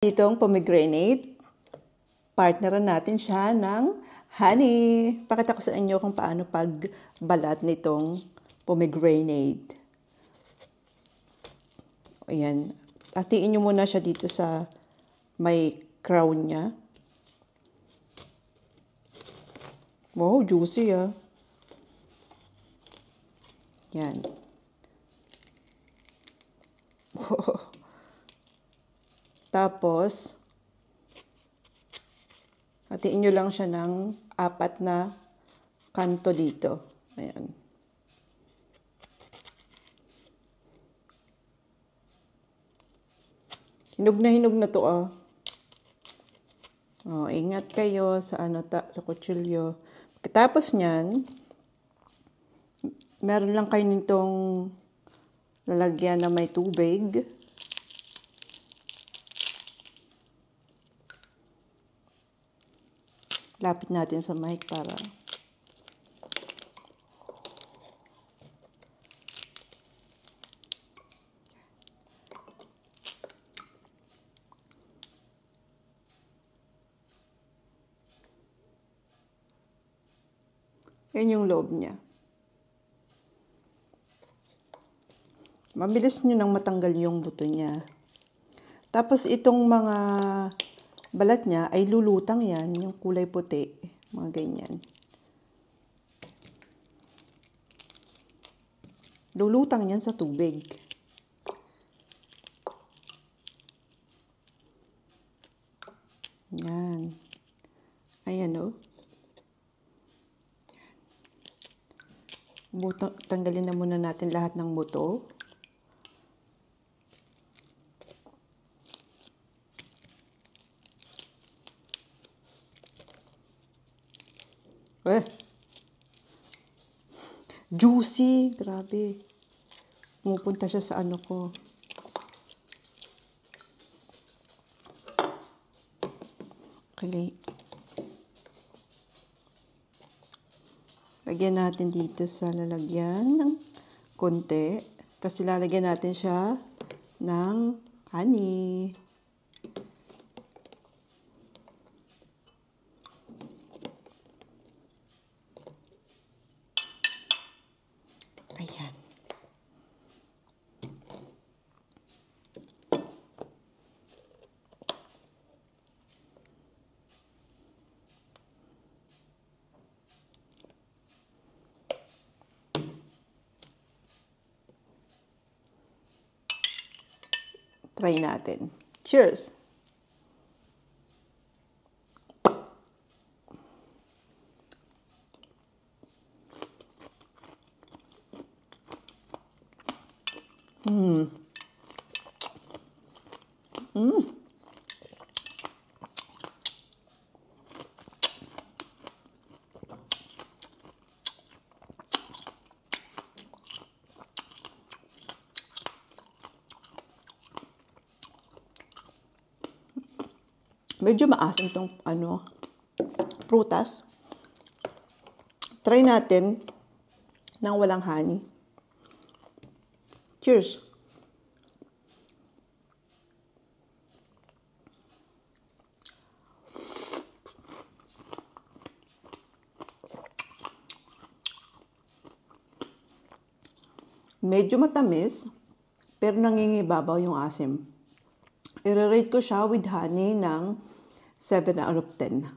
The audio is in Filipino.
Itong pomegranate, partneran natin siya ng honey. Pakita ko sa inyo kung paano pagbalat nitong pomegranate. Ayan. Hatiin nyo muna siya dito sa may crown niya. Wow, juicy ah. Yan. Tapos, hatiin nyo lang siya ng 4 na kanto dito. Ayan. Hinog na to ah. Oh, ingat kayo sa sa kutsilyo. Pagkatapos niyan, meron lang kayo nitong lalagyan na may tubig. Lapit natin sa mic para yan yung loob niya. Mabilis nyo nang matanggal yung buto niya. Tapos itong mga balat niya ay lulutang yan, yung kulay puti, mga ganyan. Lulutang yan sa tubig. Yan. Ayan o. Tanggalin na muna natin lahat ng buto. Juicy, grabe. Pumupunta siya sa ano ko. Okay. Lagyan natin dito sa lalagyan ng konti. Kasi lalagyan natin siya ng honey. Ayan. Try natin. Cheers! Medyo maasim tong prutas. Try natin nang walang honey. Cheers! Medyo matamis, pero nangingibabaw yung asim. I-rate ko siya with honey ng 7 out of 10.